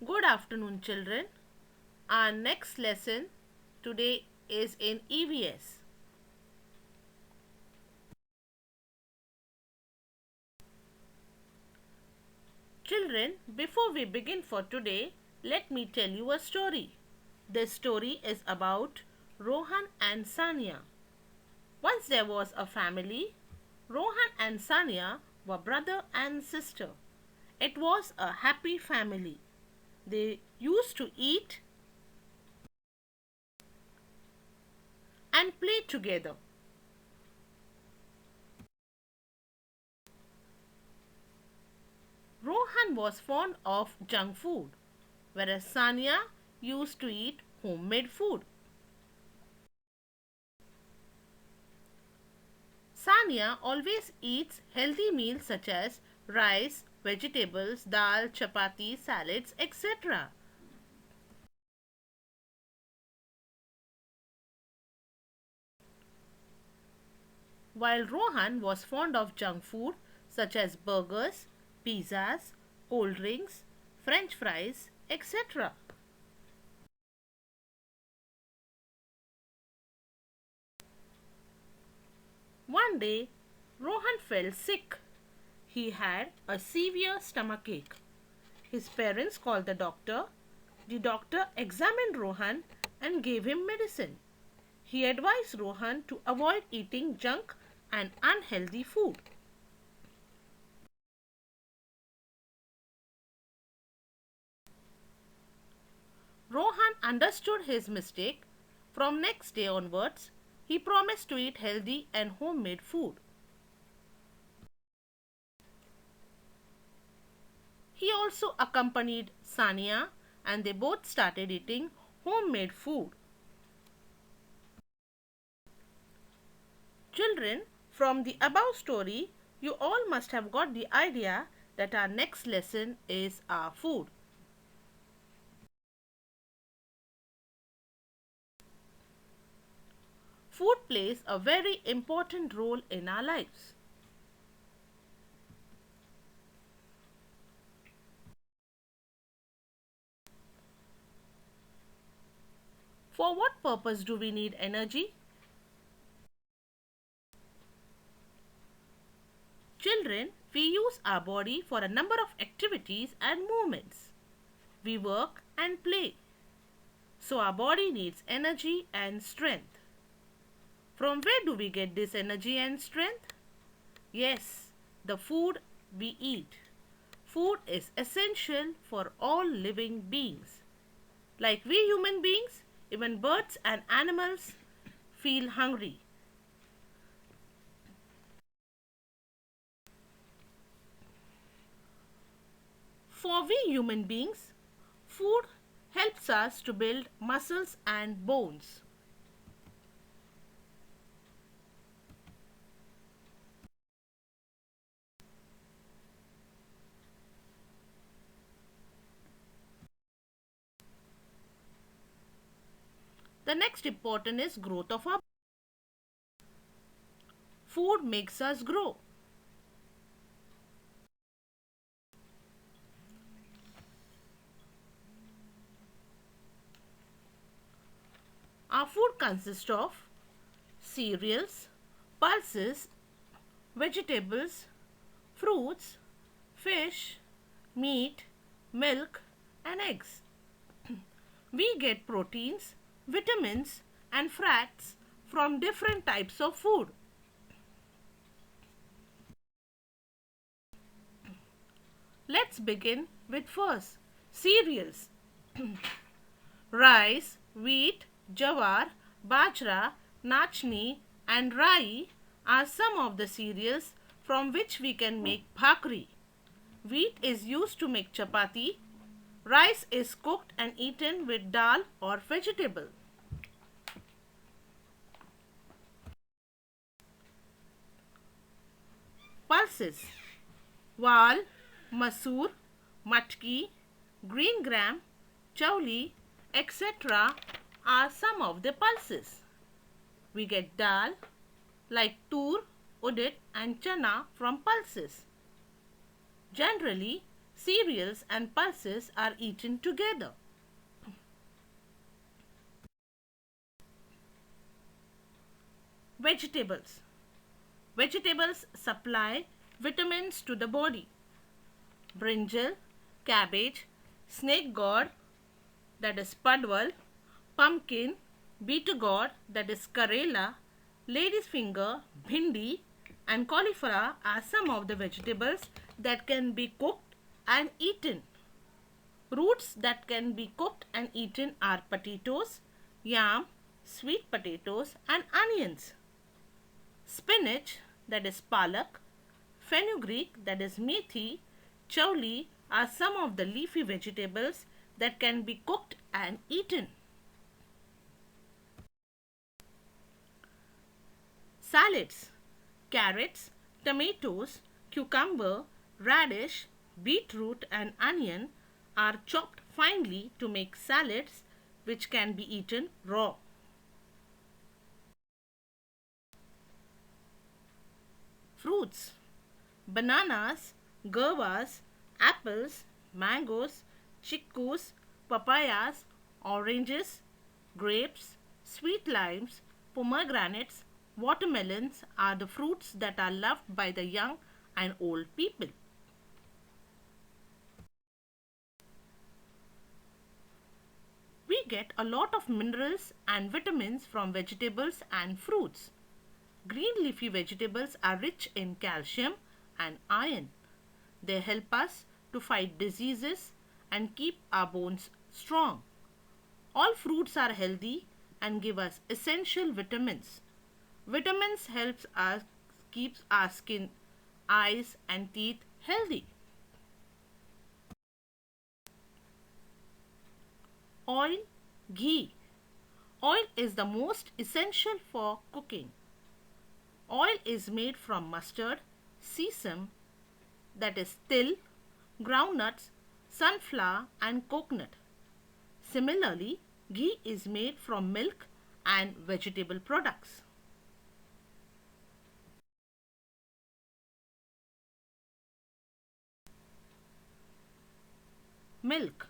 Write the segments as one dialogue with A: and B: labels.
A: Good afternoon, children. Our next lesson today is in EVS. Children, before we begin for today, let me tell you a story. This story is about Rohan and Sania. Once there was a family. Rohan and Sania were brother and sister. It was a happy family. They used to eat and play together. Rohan was fond of junk food, whereas Sania used to eat homemade food. Sania always eats healthy meals such as rice, vegetables, dal, chapati, salads, etc. While Rohan was fond of junk food such as burgers, pizzas, cold drinks, french fries, etc. One day, Rohan fell sick. He had a severe stomachache. His parents called the doctor. The doctor examined Rohan and gave him medicine. He advised Rohan to avoid eating junk and unhealthy food. Rohan understood his mistake. From next day onwards, he promised to eat healthy and homemade food. He also accompanied Sania and they both started eating homemade food. Children, from the above story, you all must have got the idea that our next lesson is our food. Food plays a very important role in our lives. For what purpose do we need energy? Children, we use our body for a number of activities and movements. We work and play. So our body needs energy and strength. From where do we get this energy and strength? Yes, the food we eat. Food is essential for all living beings. Like we human beings, even birds and animals feel hungry. For we human beings, food helps us to build muscles and bones. The next important is growth of our food makes us grow. Our food consists of cereals, pulses, vegetables, fruits, fish, meat, milk, and eggs. We get proteins, vitamins, and fats from different types of food. Let's begin with first cereals. Rice, wheat, jawar, bajra, nachni, and rai are some of the cereals from which we can make bhakri. Wheat is used to make chapati. Rice is cooked and eaten with dal or vegetable. Pulses. Wal, masoor, matki, green gram, chawli, etc. are some of the pulses. We get dal like tur, udit and chana from pulses. Generally, Cereals and pulses are eaten together. Vegetables. Vegetables supply vitamins to the body. Brinjal, cabbage, snake gourd, that is padwal, pumpkin, beetle gourd, that is karela, lady's finger, bhindi, and cauliflower are some of the vegetables that can be cooked and eaten. Roots that can be cooked and eaten are potatoes, yam, sweet potatoes, and onions. Spinach, that is palak, fenugreek, that is methi, chawli are some of the leafy vegetables that can be cooked and eaten. Salads. Carrots, tomatoes, cucumber, radish, beetroot, and onion are chopped finely to make salads which can be eaten raw. Fruits. Bananas, guavas, apples, mangoes, chickus, papayas, oranges, grapes, sweet limes, pomegranates, watermelons are the fruits that are loved by the young and old people. We get a lot of minerals and vitamins from vegetables and fruits. Green leafy vegetables are rich in calcium and iron. They help us to fight diseases and keep our bones strong. All fruits are healthy and give us essential vitamins. Vitamins helps us keeps our skin, eyes and teeth healthy. Oil, ghee. Oil is the most essential for cooking. Oil is made from mustard, sesame, that is till, groundnuts, sunflower and coconut. Similarly, ghee is made from milk and vegetable products. Milk.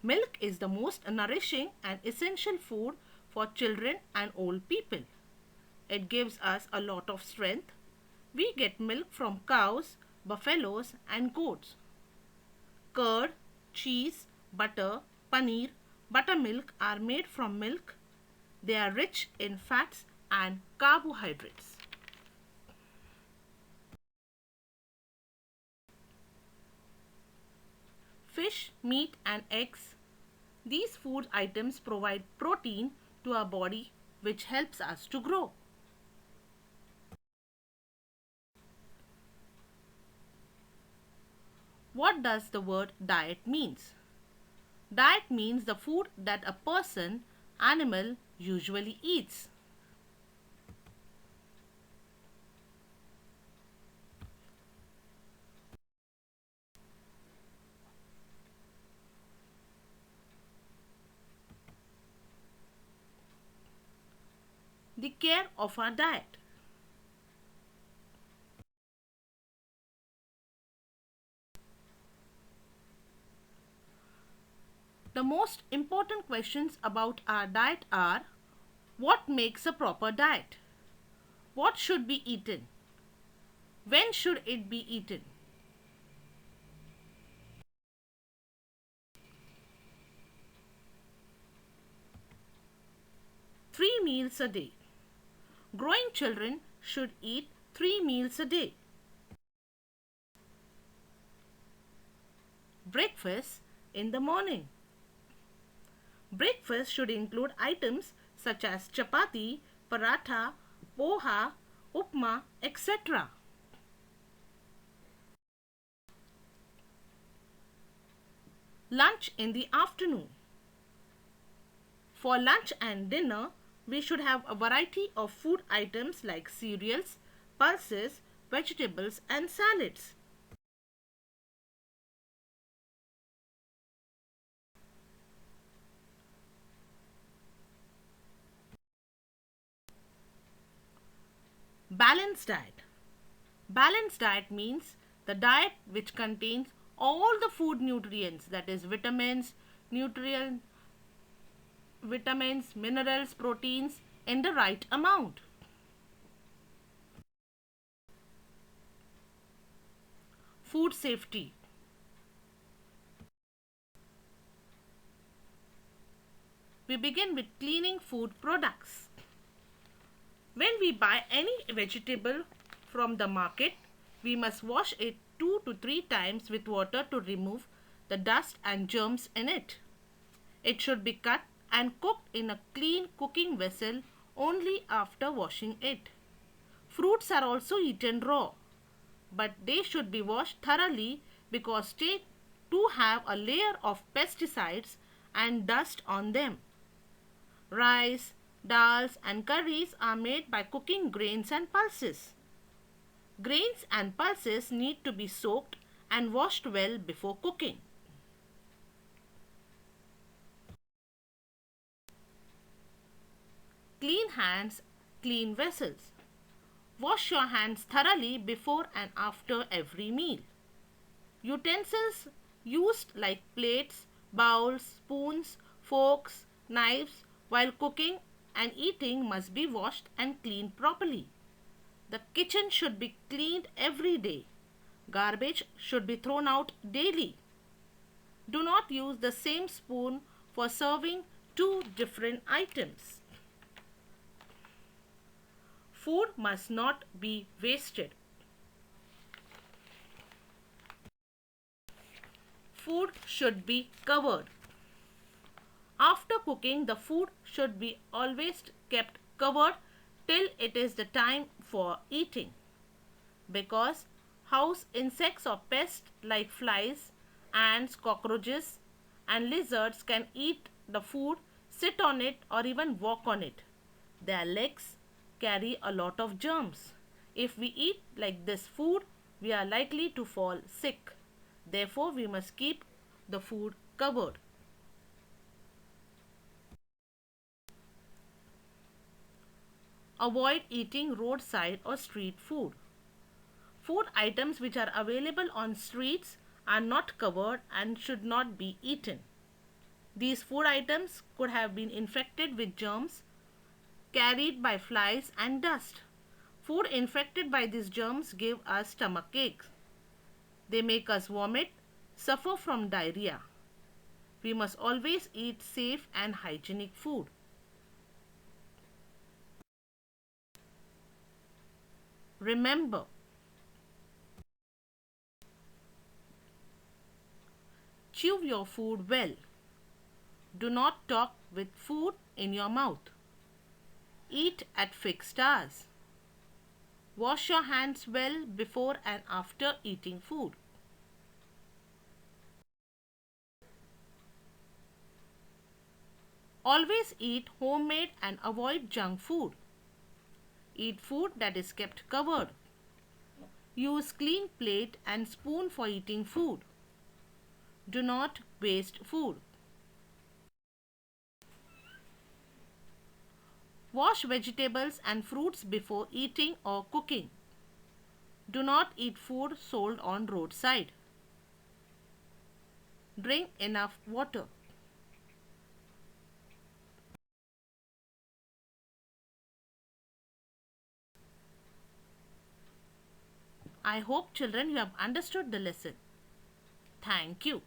A: Milk is the most nourishing and essential food for children and old people. It gives us a lot of strength. We get milk from cows, buffaloes, and goats. Curd, cheese, butter, paneer, buttermilk are made from milk. They are rich in fats and carbohydrates. Fish, meat, and eggs. These food items provide protein to our body, which helps us to grow. What does the word diet means? Diet means the food that a person, animal usually eats. The care of our diet. The most important questions about our diet are: what makes a proper diet? What should be eaten? When should it be eaten? 3 meals a day. Growing children should eat 3 meals a day. Breakfast in the morning. Breakfast should include items such as chapati, paratha, poha, upma, etc. Lunch in the afternoon. For lunch and dinner, we should have a variety of food items like cereals, pulses, vegetables, and salads. Balanced diet. Balanced diet means the diet which contains all the food nutrients, that is nutrient vitamins, minerals, proteins in the right amount. Food safety. We begin with cleaning food products. When we buy any vegetable from the market, we must wash it 2 to 3 times with water to remove the dust and germs in it. It should be cut and cooked in a clean cooking vessel only after washing it. Fruits are also eaten raw, but they should be washed thoroughly because they do have a layer of pesticides and dust on them. Rice, dals, and curries are made by cooking grains and pulses. Grains and pulses need to be soaked and washed well before cooking. Clean hands, clean vessels. Wash your hands thoroughly before and after every meal. Utensils used like plates, bowls, spoons, forks, knives while cooking and eating must be washed and cleaned properly. The kitchen should be cleaned every day. Garbage should be thrown out daily. Do not use the same spoon for serving two different items. Food must not be wasted. Food should be covered. After cooking, the food should be always kept covered till it is the time for eating. Because house insects or pests like flies, ants, cockroaches, and lizards can eat the food, sit on it, or even walk on it. Their legs carry a lot of germs. If we eat like this food, we are likely to fall sick. Therefore, we must keep the food covered. Avoid eating roadside or street food. Food items which are available on streets are not covered and should not be eaten. These food items could have been infected with germs carried by flies and dust. Food infected by these germs give us stomach aches. They make us vomit, suffer from diarrhea. We must always eat safe and hygienic food. Remember, chew your food well. Do not talk with food in your mouth. Eat at fixed hours. Wash your hands well before and after eating food. Always eat homemade and avoid junk food. Eat food that is kept covered. Use clean plate and spoon for eating food. Do not waste food. Wash vegetables and fruits before eating or cooking. Do not eat food sold on roadside. Drink enough water. I hope children you have understood the lesson. Thank you.